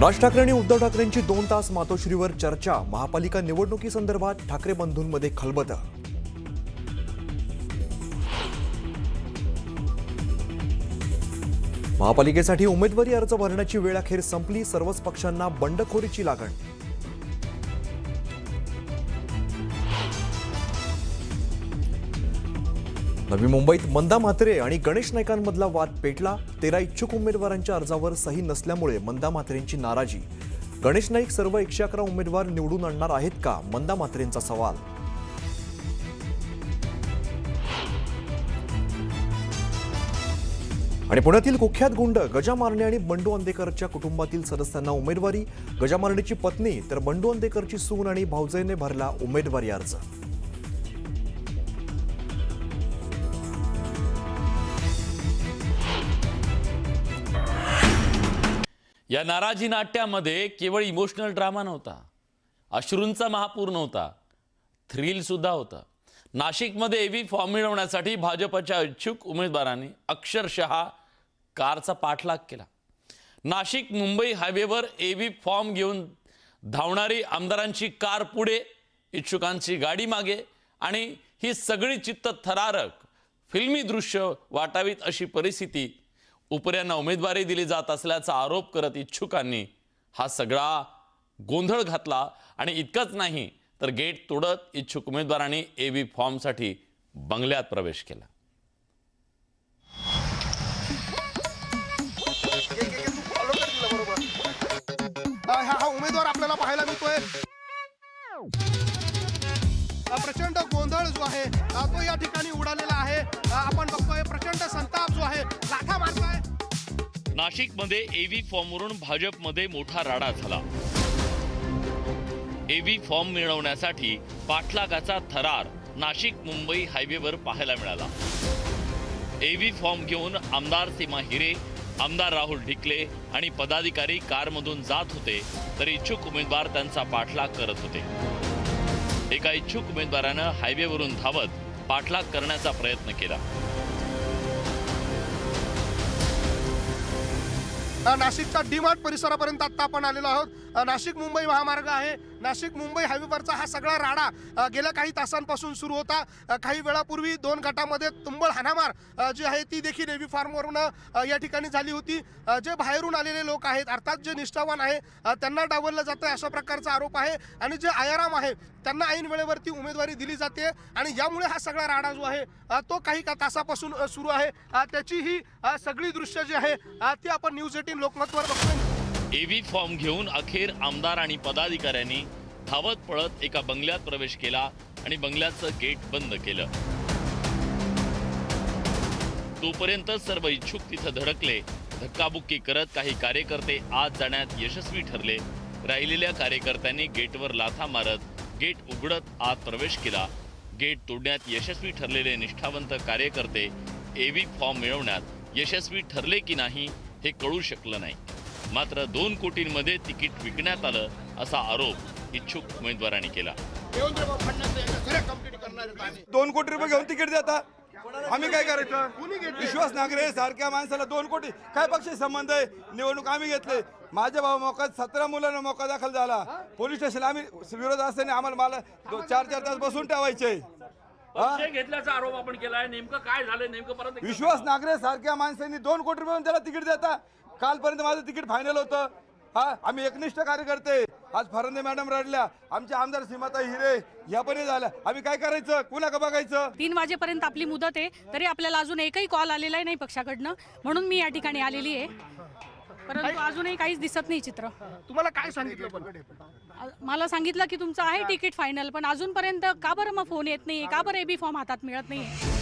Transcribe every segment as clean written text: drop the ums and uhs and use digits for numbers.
राज ठाकरे आणि उद्धव ठाकरेंची 2 तास मातोश्रीवर चर्चा। महापालिका निवडणुकीसंदर्भात ठाकरे बंधूंमध्ये खलबत। महापालिकेसाठी उमेदवारी अर्ज भरण्याची वेळ अखेर संपली। सर्वच पक्षांना बंडखोरीची लागण। नवी मुंबईत मंदा म्हात्रे आणि गणेश नाईकांमधला वाद पेटला। 13 इच्छुक उमेदवारांच्या अर्जावर सही नसल्यामुळे मंदा म्हात्रेंची नाराजी। गणेश नाईक सर्व 111 उमेदवार निवडून आणणार आहेत का, मंदा म्हात्रेंचा सवाल। आणि पुण्यातील कुख्यात गुंड गजा मारणे आणि बंडू अंदेकरच्या कुटुंबातील सदस्यांना उमेदवारी। गजा मारणेची पत्नी तर बंडू अंदेकरची सून आणि भाऊजाईने भरला उमेदवारी अर्ज। या नाराजी नाट्यामध्ये केवळ इमोशनल ड्रामा नव्हता, अश्रूंचा महापूर नव्हता, थ्रिल सुद्धा होता। नाशिकमध्ये एव्ही फॉर्म मिळवण्यासाठी भाजपच्या इच्छुक उमेदवारांनी अक्षरशः कारचा पाठलाग केला। नाशिक मुंबई हायवेवर एव्ही फॉर्म घेऊन धावणारी आमदारांची कार पुढे, इच्छुकांची गाडी मागे आणि ही सगळी चित्तथरारक फिल्मी दृश्य वाटावीत अशी परिस्थिती। उपऱ्यांना उमेदवारी दिली जात असल्याचा आरोप करत इच्छुकांनी हा सगळा गोंधळ घातला आणि इतकंच नाही तर गेट तोडत इच्छुक उमेदवारांनी एव्ही फॉर्मसाठी बंगल्यात प्रवेश केला। हा उमेदवार आपल्याला पाहायला मिळतोय। प्रचंड गोंधळ जो आहे तो या ठिकाणी उडालेला आहे। आपण बघतोय प्रचंड संताप जो आहे लाथा मारतोय। नाशिकमध्ये एव्ही फॉर्मवरून भाजपमध्ये मोठा राडा झाला। एव्ही फॉर्म मिळवण्यासाठी पाठलागाचा थरार नाशिक मुंबई हायवेवर पाहायला मिळाला। एव्ही फॉर्म घेऊन आमदार सीमा हिरे, आमदार राहुल ढिकले आणि पदाधिकारी कारमधून जात होते तर इच्छुक उमेदवार त्यांचा पाठलाग करत होते। एका इच्छुक उमेदवारानं हायवेवरून धावत पाठलाग करण्याचा प्रयत्न केला। नाशिकच्या डीमार्ट परिसरापर्यंत आता आपण आलेलो आहोत। नाशिक मुंबई महामार्ग आहे। नाशिक मुंबई हायवेवरचा हा सगळा राडा गेल्या काही तासांपासून सुरू होता। काही वेळापूर्वी 2 गटामध्ये तुंबळ हाणामार जी आहे ती देखील एव्ही फॉर्मवरून या ठिकाणी झाली होती। जे बाहेरून आलेले लोक आहेत अर्थात जे निष्ठावान आहे त्यांना डावललं जातं अशा प्रकारचा आरोप आहे आणि जे आयाराम आहे त्यांना ऐन वेळेवरती उमेदवारी दिली जाते आणि यामुळे हा सगळा राडा जो आहे तो काही तासापासून सुरू आहे। त्याची ही सगळी दृश्य जी आहे ती आपण न्यूज 18 लोकमतवर बघतोय। एव्ही फॉर्म घेऊन अखेर आमदार आणि पदाधिकाऱ्यांनी धावत पळत एका बंगल्यात प्रवेश केला आणि बंगल्याचं गेट बंद केलं। तोपर्यंत सर्व इच्छुक तिथं धडकले। धक्काबुक्की करत काही कार्यकर्ते आत जाण्यात यशस्वी ठरले। राहिलेल्या कार्यकर्त्यांनी गेटवर लाथा मारत गेट उघडत आत प्रवेश केला। गेट तोडण्यात यशस्वी ठरलेले निष्ठावंत कार्यकर्ते एव्ही फॉर्म मिळवण्यात यशस्वी ठरले की नाही हे कळू शकलं नाही। मात्र 2 कोटींमध्ये तिकीट विकण्यात आलं असा आरोप इच्छुक उमेदवारांनी केला। 2 कोटी रुपये घेऊन तिकीट देता, आम्ही काय करायचं? विश्वास नागरे सारख्या माणसाला 2 कोटी काय पक्षी संबंध आहे? निवडणूक आम्ही घेतले। माझ्या भाऊ मोकात 17 मुलांना मोका दाखल झाला। पोलीस स्टेशन आम्ही विरोध असताना आम्हाला 4-4 तास बसून ठेवायचे। घेतल्याचा आरोप आपण केलाय, नेमकं काय झालं? नेमकं परत विश्वास नागरे सारख्या माणसांनी 2 कोटी रुपये त्याला तिकीट देता। कालपर्यंत माझं तिकीट फायनल होतं। आम्ही एकनिष्ठ कार्यकर्ते। आज फरंदे मॅडम रडल्या, आमचे आमदार सीमाताई हिरे या पण झाल्या। आम्ही काय करायचं? कुणाला बघायचं? 3 वाजेपर्यंत आपली मुदत आहे, तरी आपल्याला अजून एकही कॉल आलेला नाही पक्षाकडनं, म्हणून मी या ठिकाणी आलेली आहे। परंतु अजूनही काहीच दिसत नाही चित्र। तुम्हाला काय सांगितलं? मला सांगितलं की तुमचं आहे तिकीट फायनल, पण अजूनपर्यंत का बरं मग फोन येत नाही? का बरं एबी फॉर्म हातात मिळत नाही?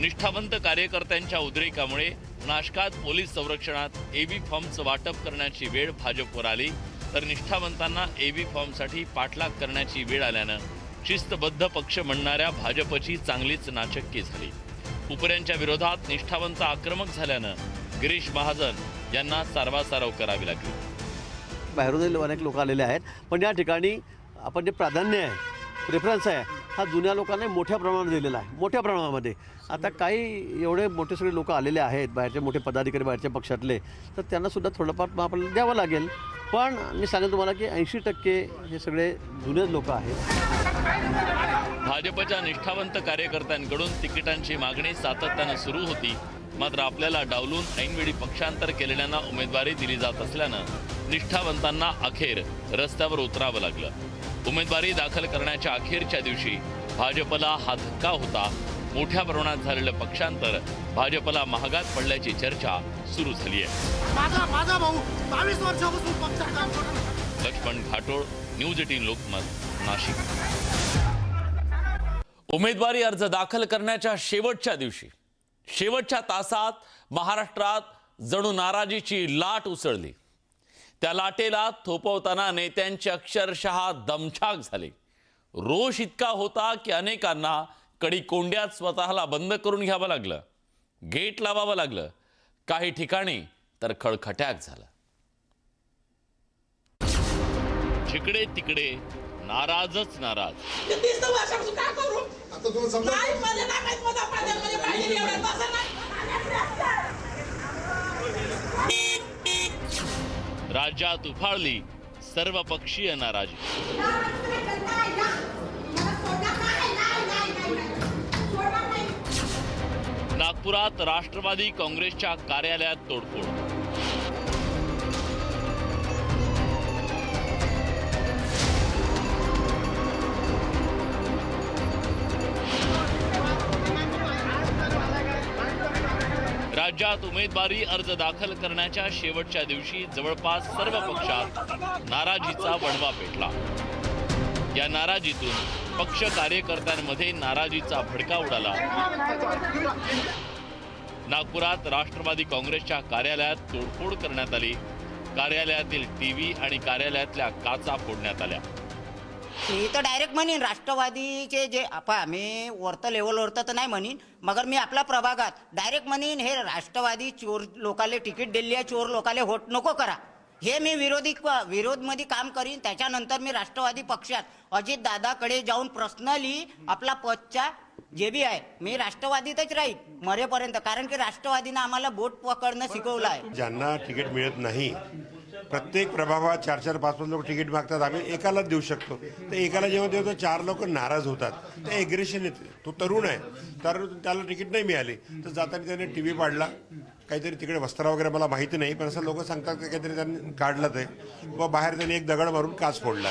निष्ठावंत कार्यकर्त्यांच्या उद्रेकामुळे नाशकात पोलीस संरक्षणात एव्ही फॉर्मचं वाटप करण्याची वेळ भाजपवर आली, तर निष्ठावंतांना एव्ही फॉर्मसाठी पाठलाग करण्याची वेळ आल्यानं शिस्तबद्ध पक्ष म्हणणाऱ्या भाजपची चांगलीच नाचक्की झाली। उपऱ्यांच्या विरोधात निष्ठावंत आक्रमक झाल्यानं गिरीश महाजन यांना सारवासारव करावी लागली। बाहेरून अनेक लोक आलेले आहेत, पण या ठिकाणी आपण जे प्राधान्य आहे, प्रेफरन्स आहे हा जुन्या लोकांना मोठ्या प्रमाणात दिलेला आहे, मोठ्या प्रमाणामध्ये. आता काही एवढे मोठे सगळे लोक आलेले आहेत, बाहेरचे मोठे पदाधिकारी बाहेरच्या पक्षातले, तर त्यांनासुद्धा थोडंफार आपल्याला द्यावं लागेल. पण मी सांगेन तुम्हाला की 80% हे सगळे जुनेच लोक आहेत. भाजपच्या निष्ठावंत कार्यकर्त्यांकडून तिकिटांची मागणी सातत्यानं सुरू होती. मात्र आपल्याला डावलून ऐनवेळी पक्षांतर केलेल्यांना उमेदवारी दिली जात असल्यानं निष्ठावंतांना अखेर रस्त्यावर उतरावं लागलं. उमेदवारी दाखल करण्याच्या अखेरच्या दिवशी भाजपला हा धक्का होता. मोठ्या प्रमाणात झालेलं पक्षांतर भाजपला महागात पडल्याची चर्चा सुरू झाली आहे. माझा भाऊ 22 वर्षापासून पक्षात काम करतो. लक्ष्मण घाटोळ, न्यूज 18 लोकमत, नाशिक. उमेदवारी अर्ज दाखल करण्याच्या शेवटच्या दिवशी, शेवटच्या तासात महाराष्ट्रात जणू नाराजीची लाट उसळली. त्या लाटेला थोपवताना नेत्यांची अक्षरशः दमछाक झाली. रोष इतका होता की अनेकांना कडी कोंड्यात स्वतःला बंद करून घ्यावं लागलं, गेट लावावं लागलं. काही ठिकाणी तर खळखट्याक झालं. जिकडे तिकडे नाराजच नाराज. राज्यात उफाळली सर्वपक्षीय नाराजी. नागपुरात राष्ट्रवादी काँग्रेसच्या कार्यालयात तोडफोड. राज्यात उमेदवारी अर्ज दाखल करण्याच्या शेवटच्या दिवशी जवळपास सर्व पक्षात नाराजीचा वणवा पेटला. या नाराजीतून पक्ष कार्यकर्त्यांमध्ये नाराजीचा भडका उडाला. नागपुरात राष्ट्रवादी काँग्रेसच्या कार्यालयात तोडफोड करण्यात आली. कार्यालयातील टीव्ही आणि कार्यालयातल्या काचा फोडण्यात आल्या. मी तर डायरेक्ट म्हणीन राष्ट्रवादीचे जे मी वरतं लेवलवरतं तर नाही म्हणीन, मगर मी आपल्या प्रभागात डायरेक्ट म्हणीन हे राष्ट्रवादी चोर लोकाले तिकीट दिली आहे, चोर लोकाले वोट नको करा, हे मी विरोधमध्ये काम करीन. त्याच्यानंतर मी राष्ट्रवादी पक्षात अजित दादाकडे जाऊन पर्सनली आपला पदचा जे बी आहे मी राष्ट्रवादीतच राहील मरेपर्यंत. कारण की राष्ट्रवादीनं आम्हाला बोट पकडणं शिकवलं आहे. ज्यांना तिकीट मिळत नाही, प्रत्येक प्रभागात 4-4, 5-5 लोक तिकीट मागतात, आम्ही एकालाच देऊ शकतो. तर एकाला जेव्हा देतो 4 लोक नाराज होतात, ते एग्रेशन येते. तो तरुण आहे, तर त्याला तिकीट नाही मिळाली, तर जाताना त्याने टीव्ही पाडला, काहीतरी तिकडे वस्त्र वगैरे मला माहिती नाही, पण असं लोक सांगतात की काहीतरी त्यांनी काढलं ते, व बाहेर त्यांनी एक दगड मारून काच फोडला.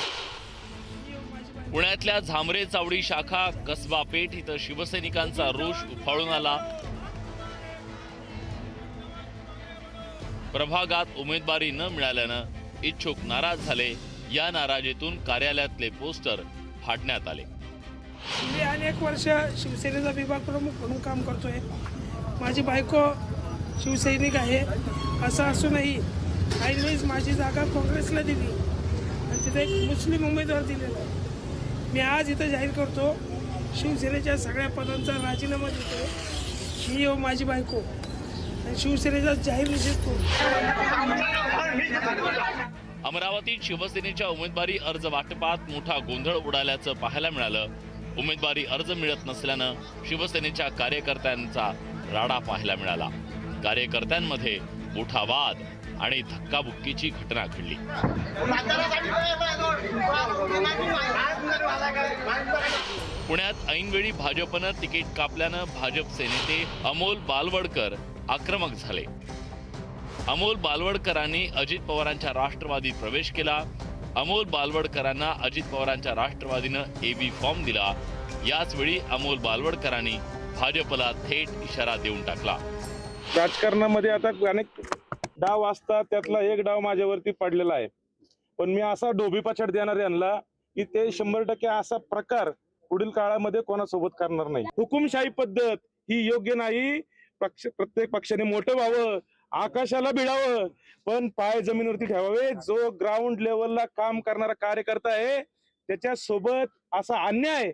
पुण्यातल्या झांबरे चावडी शाखा कसबा पेठ इथं शिवसैनिकांचा रोष उफाळून आला. प्रभागात उमेदवारी न मिळाल्यानं इच्छुक नाराज झाले. या नाराजीतून कार्यालयातले पोस्टर फाडण्यात आले. मी अनेक वर्ष शिवसेनेचा विभाग प्रमुख म्हणून काम करतोय. माझी बायको शिवसैनिक आहे. असं असूनही आईनेच माझी जागा काँग्रेसला दिली आणि तिथे एक मुस्लिम उमेदवार दिलेला आहे. मी आज इथं जाहीर करतो, शिवसेनेच्या सगळ्या पदांचा राजीनामा देतो. मी व माझी बायको शिवसेनेचा जाहीर निषेध करू. अमरावतीत शिवसेनेच्या उमेदवारी अर्ज वाटपात मोठा गोंधळ उडाल्याचं पाहायला मिळालं. उमेदवारी अर्ज मिळत नसल्यानं शिवसेनेच्या कार्यकर्त्यांचा राडा पाहायला मिळाला. कार्यकर्त्यांमध्ये मोठा वाद आणि धक्काबुक्कीची घटना घडली. पुण्यात ऐनवेळी भाजपनं तिकीट कापल्यानं भाजपचे नेते अमोल बालवडकर आक्रमक झाले. अमोल बालवडकरांनी अजित पवारांच्या राष्ट्रवादीत प्रवेश केला. अमोल बालवडकरांना अजित पवारांच्या राष्ट्रवादीनं एबी फॉर्म दिला. याच वेळी अमोल बालवडकरांनी भाजपला थेट इशारा देऊन टाकला. राजकारणामध्ये आता अनेक डाव असतात, त्यातला एक डाव माझ्यावरती पडलेला आहे. पण मी असा डोबीपाछड देणार यांना की ते 100% असा प्रकार पुढील काळामध्ये कोणासोबत करणार नाही. हुकुमशाही पद्धत ही योग्य नाही. प्रत्येक पक्षाने मोठं व्हावं, आकाशाला भिडावं, पण पाय जमिनीवरती ठेवावे. जो ग्राउंड लेवलला काम करणारा कार्यकर्ता आहे त्याच्या सोबत असा अन्याय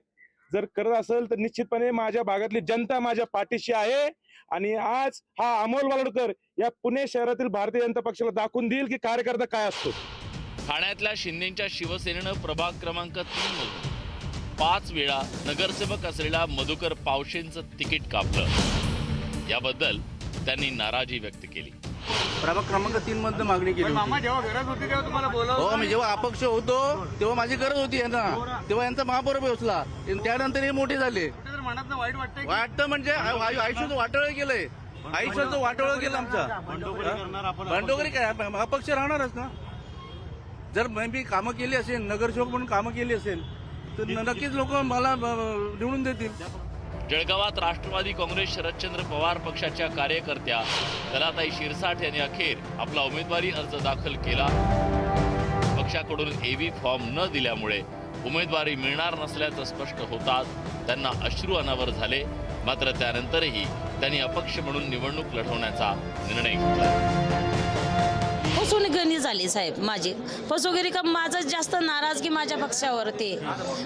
जर करत असेल तर निश्चितपणे माझ्या भागातली जनता माझ्या पाठीशी आहे. आणि आज हा अमोल बालवडकर या पुणे शहरातील भारतीय जनता पक्षाला दाखवून देईल की कार्यकर्ता काय असतो. ठाण्यातल्या शिंदेच्या शिवसेनेनं प्रभाग क्रमांक 3 मधून 5 वेळा नगरसेवक असलेल्या मधुकर पावशेंचं तिकीट कापलं। याबद्दल त्यांनी नाराजी व्यक्त केली। प्रभाग क्रमांक 3 मध्ये मागणी केली मामा जेव्हा गरज होती तेव्हा तुम्हाला हो, मी जेव्हा अपक्ष होतो तेव्हा माझी गरज होती यांना, तेव्हा यांचा महापौर बसला, त्यानंतर हे मोठे झाले। मनात वाईट वाटतंय वाटतं म्हणजे आयुष्याचं वाटोळ केलंय, आयुष्याचं वाटोळ केलं आमचं। बंडोगरी काय अपक्ष राहणारच ना। जर मी कामं केली असेल, नगरसेवक म्हणून कामं केली असेल तर नक्कीच लोक मला निवडून देतील। जळगावात राष्ट्रवादी काँग्रेस शरदचंद्र पवार पक्षाच्या कार्यकर्त्या कलाताई शिरसाट यांनी अखेर आपला उमेदवारी अर्ज दाखल केला। पक्षाकडून एव्ही फॉर्म न दिल्यामुळे उमेदवारी मिळणार नसल्याचं स्पष्ट होताच त्यांना अश्रू अनावर झाले। मात्र त्यानंतरही त्यांनी अपक्ष म्हणून निवडणूक लढवण्याचा निर्णय घेतला। फसवणूक झाली साहेब माझी फसवगिरी का माझं जास्त नाराजगी माझ्या पक्षावरती।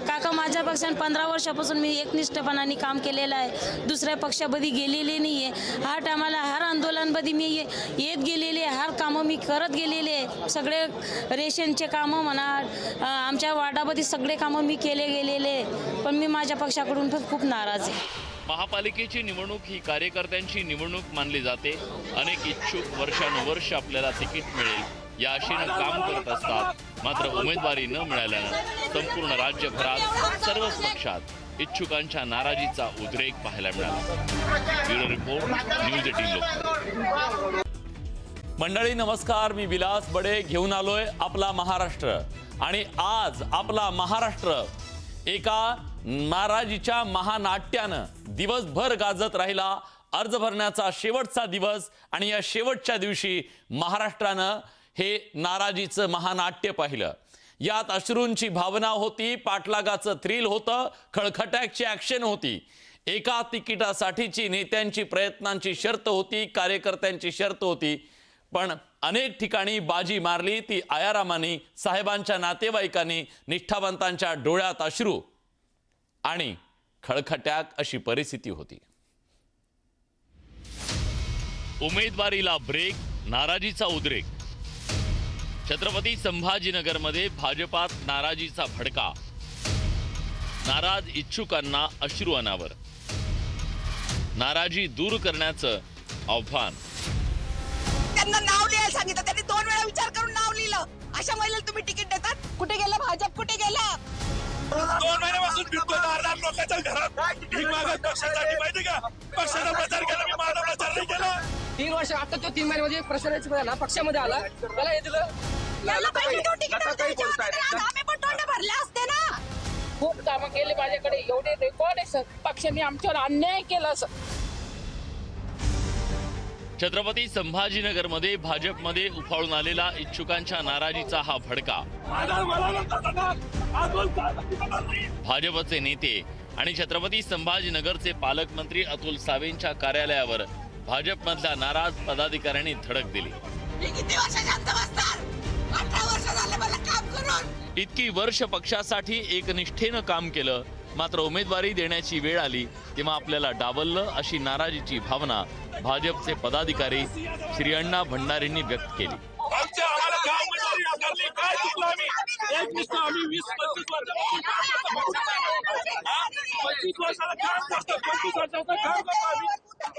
काका माझ्या पक्षाने 15 वर्षापासून मी एकनिष्ठपणाने काम केलेलं आहे, दुसऱ्या पक्षामध्ये गेलेले नाही आहे। हर टायमाला हर आंदोलनामध्ये मी येत गेलेले, हर कामं मी करत गेलेले, सगळे रेशनचे कामं म्हणा, आमच्या वार्डामध्ये सगळे कामं मी केले गेलेले, पण मी माझ्या पक्षाकडून पण खूप नाराज आहे। महापालिकेची निवडणूक ही कार्यकर्त्यांची निवडणूक मानली जाते। अनेक इच्छुक वर्षानुवर्ष आपल्याला तिकीट मिळेल या आशेनं काम करत असतात। मात्र उमेदवारी न मिळाल्यानं संपूर्ण राज्यभरात सर्वच पक्षात इच्छुकांच्या नाराजीचा उद्रेक पाहायला मिळाला। Bureau report, news 18 Lokmat. मंडळी नमस्कार, मी विलास बडे घेऊन आलोय आपला महाराष्ट्र, आणि आज आपला महाराष्ट्र एका नाराजीच्या महानाट्यानं दिवसभर गाजत राहिला। अर्ज भरण्याचा शेवटचा दिवस, आणि या शेवटच्या दिवशी महाराष्ट्रानं हे नाराजीचं महानाट्य पाहिलं। यात अश्रूंची भावना होती, पाठलागाचं थ्रिल होतं, खळखट्याची ॲक्शन होती, एका तिकिटासाठीची नेत्यांची प्रयत्नांची शर्त होती, कार्यकर्त्यांची शर्त होती। पण अनेक ठिकाणी बाजी मारली ती आयारामांनी, साहेबांच्या नातेवाईकांनी, निष्ठावंतांच्या डोळ्यात अश्रू आणि खळखट्याक अशी परिस्थिती होती। उमेदवारीला ब्रेक, नाराजीचा उद्रेक। छत्रपती संभाजीनगरमध्ये भाजपात नाराजीचा भडका, नाराज इच्छुकांना अश्रू अनावर, नाराजी दूर करण्याचं आव्हान। त्यांना नाव लिहायला सांगितलं, त्यांनी 2 वेळा विचार करून नाव लिहिलं। अशा महिलेला तुम्ही तिकीट देतात? कुठे गेला भाजप, कुठे गेला? 2 महिन्यापासून फिरतो लोकांच्या घरात भीक मागत पक्षासाठी, माहिती का? पक्षाचा प्रचार केला, मी माझा प्रचार नाही केला। 3 वर्ष आता तो 3 महिन्यामध्ये प्रचाराची वेळ आला, पक्षामध्ये आला, त्याला हे दिलं। याला पाहिजे तो तिकीट होतं, त्याच्यावर आम्ही पण तोंड भरले असते ना। खूप कामं केले माझ्याकडे, एवढे रेकॉर्ड आहे सर। पक्षाने आमच्यावर अन्याय केला सर। छत्रपती संभाजीनगरमध्ये भाजपमध्ये उफाळून आलेला इच्छुकांच्या नाराजीचा हा भडका। भाजपचे नेते आणि छत्रपती संभाजीनगरचे पालकमंत्री अतुल सावेंच्या कार्यालयावर भाजपमधल्या नाराज पदाधिकाऱ्यांनी धडक दिली। किती वर्ष शांत बसणार? 18 वर्ष झाले मला काम करून। इतकी वर्ष पक्षासाठी एकनिष्ठेनं काम केलं, मात्र उमेदवारी देण्याची वेळ आली तेव्हा आपल्याला डावललं अशी नाराजीची भावना भाजपचे पदाधिकारी श्री अण्णा भंडारींनी व्यक्त केली।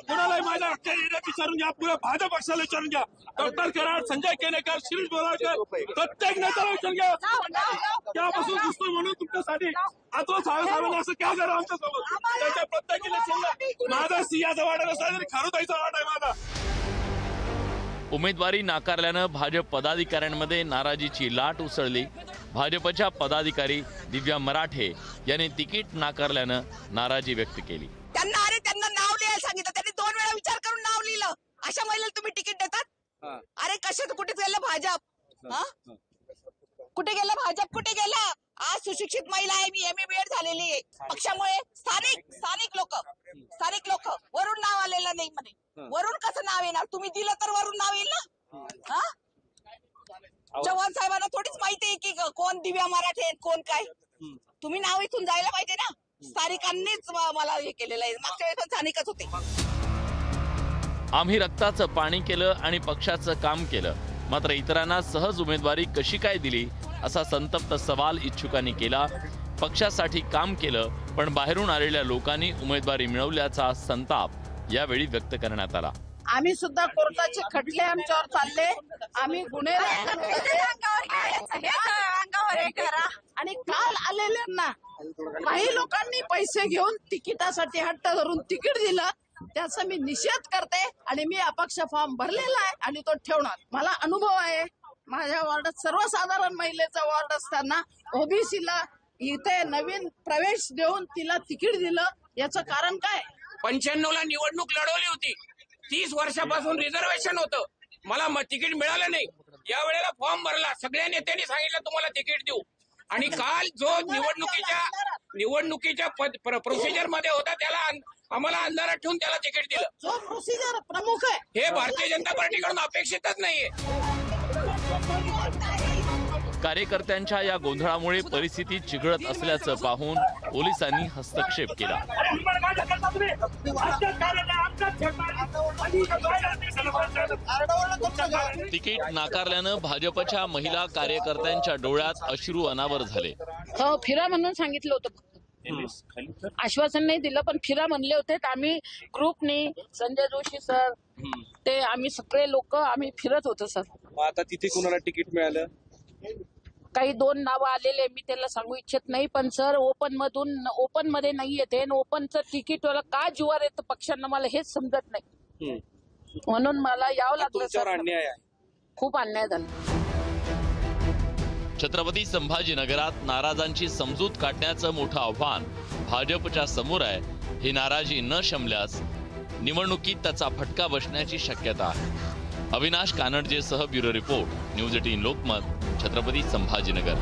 कुणालाही माझ्या हक्का विचारून घ्या, पुऱ्या भाजप पक्षाला विचारून घ्या, डॉक्टर कराड, संजय केनेकर, शिरीष बोराळकर, प्रत्येक नेत्याला विचारून घ्या। त्यापासून दिसतो म्हणून तुमच्यासाठी अतुल सावेंनी असं काय करा आमच्यासोबत? त्याच्या प्रत्येक इलेक्शनला माझा सिंहाचा वाटा नसला तरी खारुताईचा वाटा आहे माझा। उमेदवारी नाकारल्यानं भाजप पदाधिकाऱ्यांमध्ये नाराजीची लाट उसळली। भाजपच्या पदाधिकारी दिव्या मराठे यांनी तिकीट नाकारल्यानं नाराजी व्यक्त केली। त्यांना नाव लिहायला सांगितलं, त्यांनी 2 वेळा विचार करून नाव लिहिलं। अशा महिलेला तुम्ही तिकीट देतात? अरे कशात कुठे गेलं भाजप? कुठे गेलं भाजप, कुठे गेला? आज सुशिक्षित महिला आहे, मी MA BEd झालेली आहे। पक्षामुळे स्थानिक लोक वरून नाव आलेलं नाही म्हणे। वरून कसं नाव येणार? तुम्ही दिलं तर वरून नाव येईल ना। चव्हाण साहेबांना थोडीच माहिती आहे की कोण दिव्या मराठे, कोण काय। तुम्ही नाव इथून जायला पाहिजे ना। स्थानिकांनीच मला हे केलेलं आहे, मागच्या वेळेस पण स्थानिकच होते। आम्ही रक्ताचं पाणी केलं आणि पक्षाचं काम केलं, मात्र इतरांना सहज उमेदवारी कशी काय दिली असा संतप्त सवाल इच्छुकांनी केला। पक्षासाठी काम केलं, पण बाहेरून आलेल्या लोकांनी उमेदवारी मिळवल्याचा संताप यावेळी व्यक्त करण्यात आला. आम्ही सुद्धा कोर्टाचे खटले आमच्यावर चालले. आम्ही करा आणि काल आलेल्यांना काही लोकांनी पैसे घेऊन तिकिटासाठी हट्ट धरून तिकीट दिलं. त्याचा मी निषेध करते आणि मी अपक्ष फॉर्म भरलेला आहे आणि तो ठेवणार. मला अनुभव आहे. माझ्या वॉर्डात सर्वसाधारण महिलेचा वॉर्ड असताना ओबीसीला इथे नवीन प्रवेश देऊन तिला तिकीट दिलं. याचं कारण काय? 95 ला निवडणूक लढवली होती. 30 वर्षापासून रिझर्वेशन होतं. मला तिकीट मिळालं नाही. या वेळेला फॉर्म भरला. सगळ्या नेत्यांनी सांगितलं तुम्हाला तिकीट देऊ. आणि काल जो निवडणुकीच्या प्रोसिजर मध्ये होता त्याला आम्हाला अंधारात ठेवून त्याला तिकीट दिलं. जो प्रोसिजर प्रमुख आहे हे भारतीय जनता पार्टीकडून अपेक्षितच नाहीये. कार्यकर्त्यांच्या या गोंधळामुळे परिस्थिती चिघळत असल्याचं पाहून पोलिसांनी हस्तक्षेप केला. तिकीट नाकारल्यानं भाजपच्या महिला कार्यकर्त्यांच्या डोळ्यात अश्रू अनावर झाले. हो, फिरा म्हणून सांगितलं होतं. आश्वासन नाही दिलं, पण फिरा म्हणले होते. आम्ही ग्रुपने संजय जोशी सर ते आम्ही सगळे लोक आम्ही फिरत होतो सर. आता तिथे कुणाला तिकीट मिळालं? काही 2 नावं आलेले, मी त्याला सांगू इच्छित नाही. पण सर ओपन मध्ये नाही येते. ओपनचं तिकीट वाला का जुवार येतं पक्षांना मला हेच समजत नाही. म्हणून मला यावं लागलं सर. अन्याय आहे. खूप अन्याय झाला. छत्रपती संभाजीनगरात नाराजांची समजूत काढण्याचं मोठं आव्हान भाजपच्या समोर आहे. ही नाराजी न शमल्यास निवडणुकीत त्याचा फटका बसण्याची शक्यता आहे. अविनाश कानडजेसह bureau report, news 18 Lokmat, Chhatrapati Sambhajinagar.